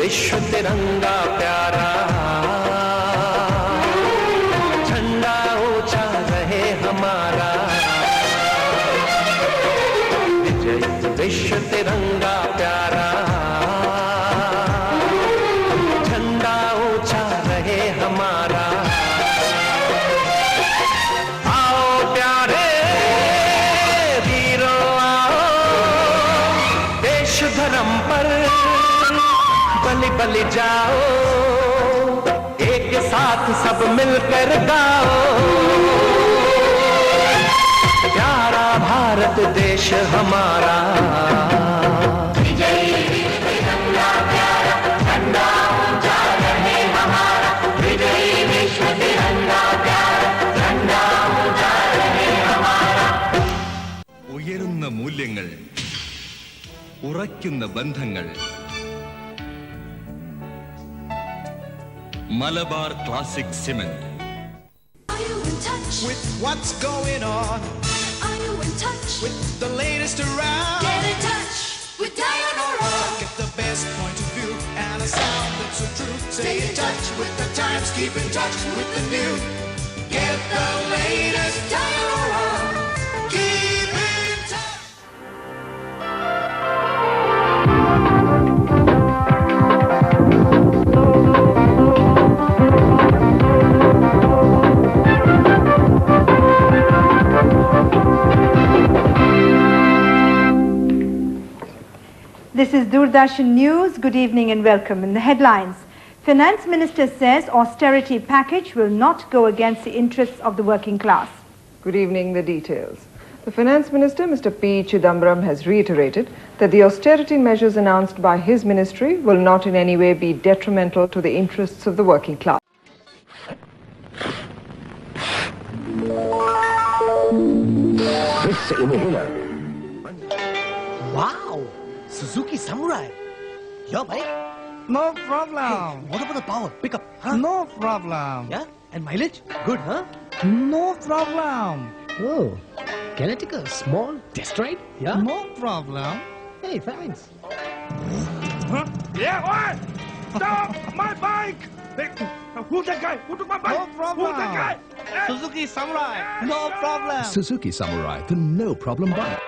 विश्व तिरंगा प्यारा, झंडा ऊंचा रहे हमारा। विजय विश्व तिरंगा प्यारा, झंडा ऊंचा रहे हमारा। आओ प्यारे वीरों आओ, देश धर्म पर बलि बलि जाओ, एक साथ सब मिलकर गाओ। प्यारा भारत देश हमारा, विजय तिरंगा प्यारा, झंडा ऊंचा रहे हमारा। विजय विश्व तिरंगा प्यारा, झंडा ऊंचा रहे हमारा। ഉയരുന്ന മൂല്യങ്ങൾ, ഉറയ്ക്കുന്ന ബന്ധങ്ങൾ. Malabar Classic Cement. Are you in touch with what's going on? Are you in touch with the latest around? Get in touch with Diana. Get the best point of view and a sound that's so true. Stay in touch with the times, keep in touch with the new. Get the latest Diana. Keep in touch. This is Doordarshan News. Good evening and welcome. In the headlines, Finance Minister says austerity package will not go against the interests of the working class. Good evening. The details. The Finance Minister, Mr. P. Chidambaram, has reiterated that the austerity measures announced by his ministry will not in any way be detrimental to the interests of the working class. Wow! Suzuki Samurai! Your bike? No problem. Hey, what about the power? Pick up, huh? No problem. Yeah? And mileage? Good, huh? No problem. Oh, can I take a small test ride? Yeah? No problem. Hey, thanks. Huh? Yeah, what? Stop! My bike! Hey, who's that guy? Who took my bike? No problem. Who's that guy? Hey. Suzuki Samurai. No problem. Suzuki Samurai, the no problem bike.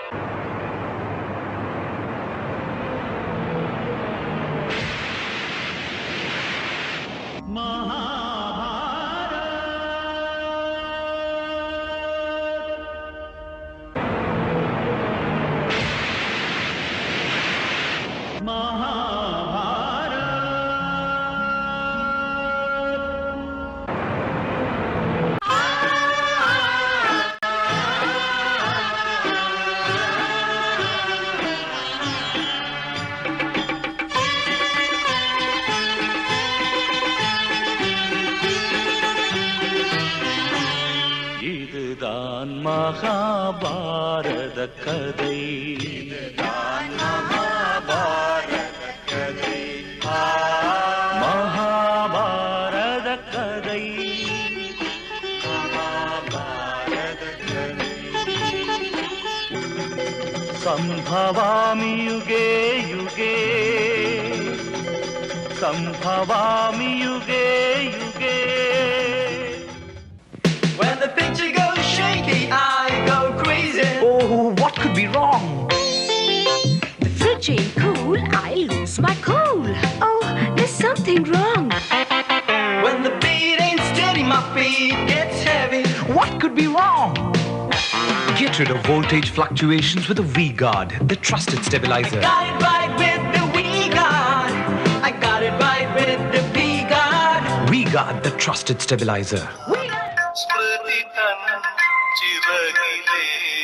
இதுதான் மகாபாரத கதை, இதுதான் மகாபாரத கதை, மகாபாரத கதை, மகாபாரத கதை. சம்பவாமி யுகே யுகே, சம்பவாமி யுகே யுகே. When the picture goes shaky, I go crazy. Oh, what could be wrong? The fridge ain't cool, I lose my cool. Oh, there's something wrong. When the beat ain't steady, my feet gets heavy. What could be wrong? Get rid of voltage fluctuations with a V-Guard, the trusted stabilizer. Got it right with the V-Guard. I got it right with the V-Guard. V-Guard, the trusted stabilizer. स्मृति तन चिरगिलेरी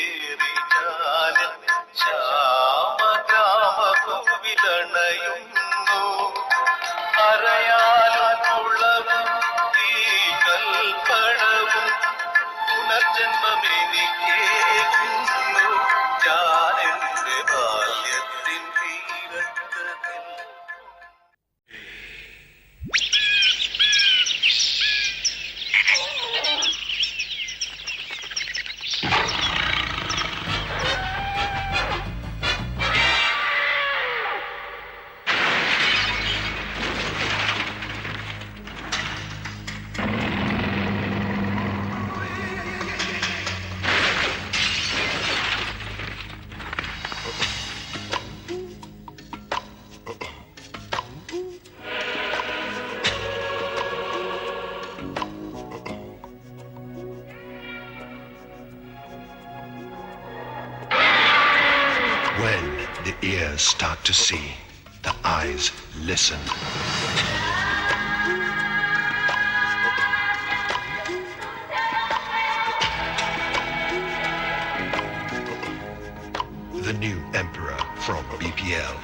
When the ears start to see, the eyes listen. The new emperor from BPL.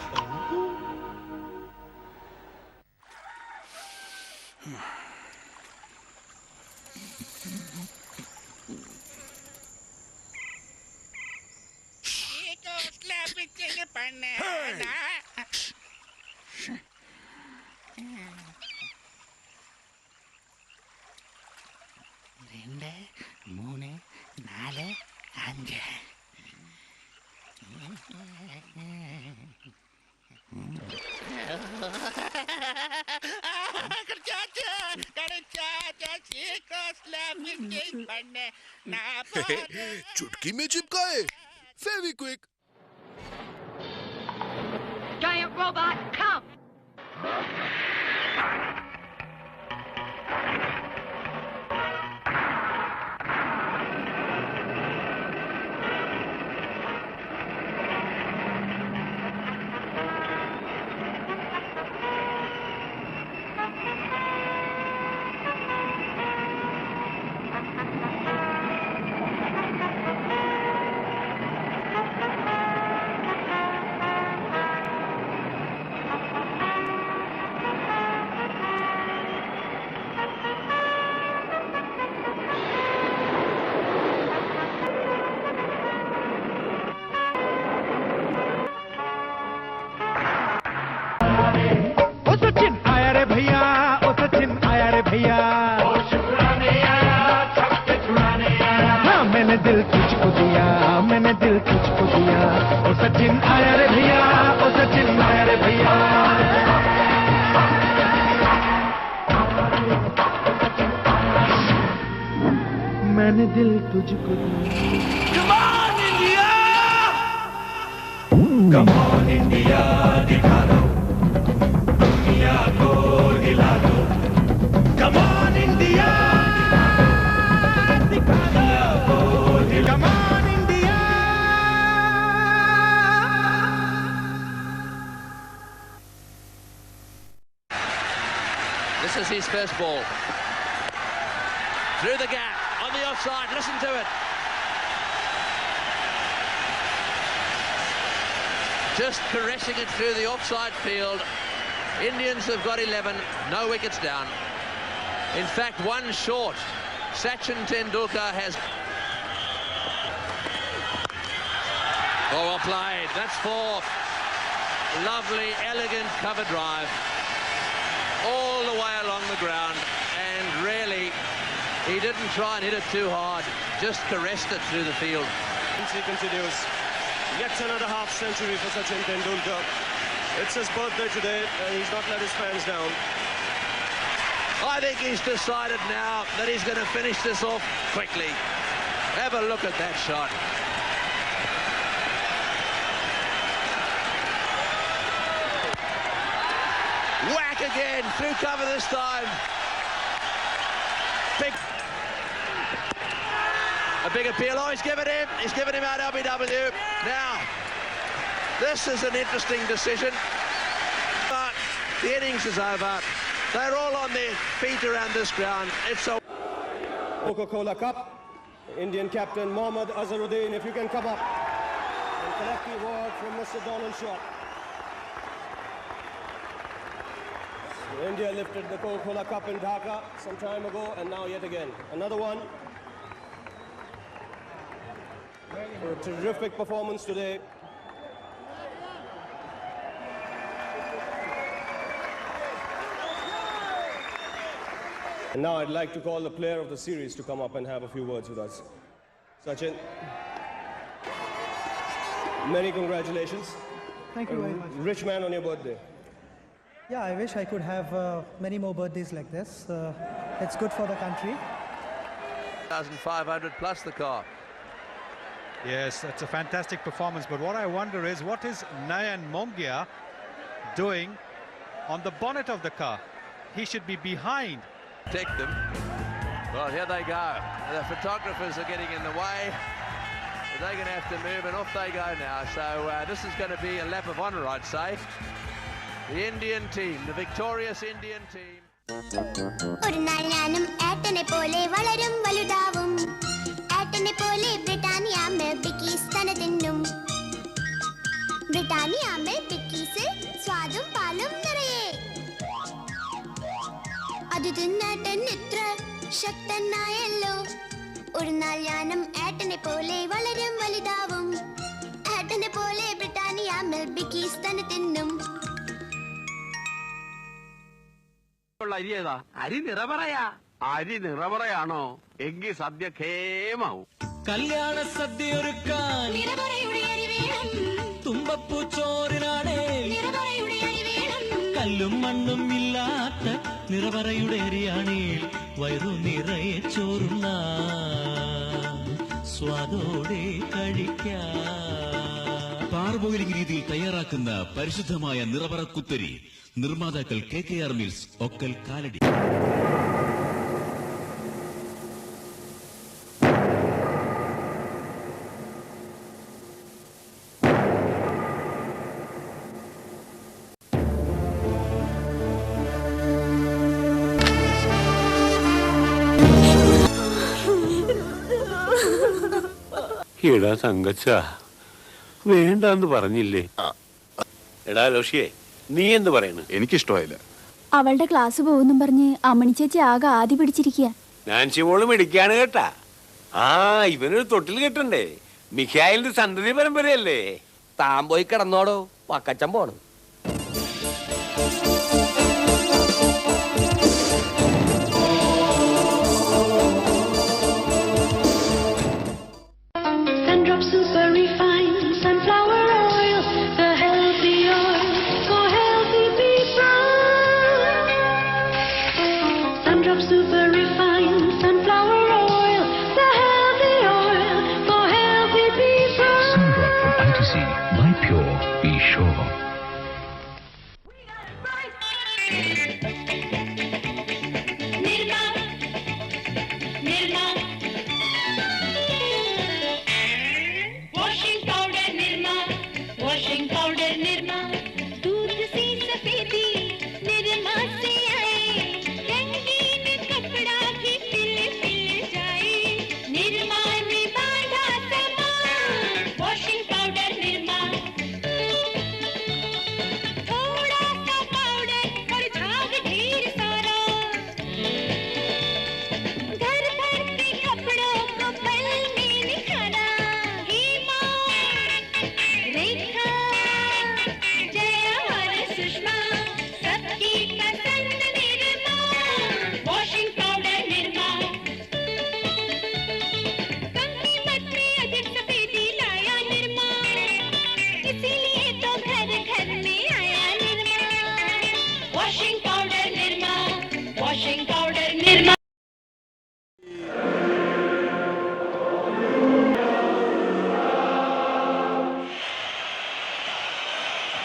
चुटकी में चिपकाए Fevikwik Giant robot, come! मैंने दिल तुझको दिया। Come on, India! Come on, India, दिखा दो, दुनिया को हिला दो। Come on, India, दिखा दो, Come on, India. This is his first ball. Through the gap, on the offside, listen to it. Just caressing it through the offside field. Indians have got 11, no wickets down. In fact, one short. Sachin Tendulkar has... Oh, well played. That's four. Lovely, elegant cover drive. All the way along the ground. And really, he didn't try and hit it too hard. Just caressed it through the field. He continues. Yet another half century for Sachin Tendulkar. It's his birthday today and he's not let his fans down. I think he's decided now that he's going to finish this off quickly. Have a look at that shot. Whack again, through cover this time. A big appeal. Oh, he's given him out LBW. Now, this is an interesting decision. But the innings is over. They're all on their feet around this ground. It's a Coca-Cola Cup. Indian captain Mohammad Azharuddin, if you can come up and collect the award from Mr. Donald Shaw. So India lifted the Coca-Cola Cup in Dhaka some time ago, and now yet again another one. For a terrific performance today. And now I'd like to call the player of the series to come up and have a few words with us. Sachin, many congratulations. Thank you very much. Rich man on your birthday. Yeah, I wish I could have many more birthdays like this. It's good for the country. 1,500 plus the car. Yes, it's a fantastic performance, but what I wonder is, what is Nayan Mongia doing on the bonnet of the car? He should be behind. Protect them. Well, here they go. The photographers are getting in the way. they're going to have to move, and off they go now. So this is going to be a lap of honour, I'd say. The Indian team, the victorious Indian team. ഒരു നാൾ ഞാനും ഏട്ടനെ പോലെ വളരും വലുതാവും ഏട്ടനെ പോലെ Britannia milk Bikis തന്നെ തിന്നും ബ്രിട്ടാനിയ മിൽക്ക് ബിക്കീസിൽ സ്വാദും പാലും നിറയെ അത് തിന്നേട്ടൻ ഇത്ര ശക്തനായല്ലോ ഒരു നാൾ ഞാനും ഏട്ടനെ പോലെ വളരും വലുതാവും ഏട്ടനെ പോലെ ബ്രിട്ടാനിയ മിൽക്ക് ബിക്കീസ് തന്നെ തിന്നും അരി ഏതാ? അരി നിറപറയാ. അരി നിറപറയാണോ? എങ്കിൽ സദ്യ ഖേമാവും. കല്യാണ സദ്യ ഒരുക്കാൻ തുമ്പപ്പൂ ചോറിനാണേ കല്ലും മണ്ണും ഇല്ലാത്ത നിറപറയുടെ അരിയാണേൽ വയറു നിറയെ ചോറുന്ന സ്വാദോടെ കഴിക്കാം. പാർബോയിലിംഗ് രീതിയിൽ തയ്യാറാക്കുന്ന പരിശുദ്ധമായ നിറപറ കുത്തരി നിർമ്മാതാക്കൾ KKR മിൽസ്, ഒക്കൽ, കാലടി. എടാ തങ്കച്ച, വേണ്ടെന്ന് പറഞ്ഞില്ലേ? എടാ ലോഷിയെ, നീ എന്ത് പറയണ്? എനിക്കിഷ്ടമായില്ല. അവളുടെ ക്ലാസ് പോകുന്നും പറഞ്ഞ് അമ്മണി ചേച്ചി ആകെ ആദ്യ പിടിച്ചിരിക്കുക. നാൻസി മോള് മിടിക്കാണ് കേട്ടാ. ആ, ഇവനൊരു തൊട്ടിൽ കെട്ടണ്ടേ? മിഖായിലിന്റെ സന്തതി പരമ്പരയല്ലേ? താൻ പോയി കിടന്നോടോ, പക്കച്ചൻ പോണം.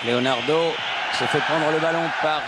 Leonardo se fait prendre le ballon par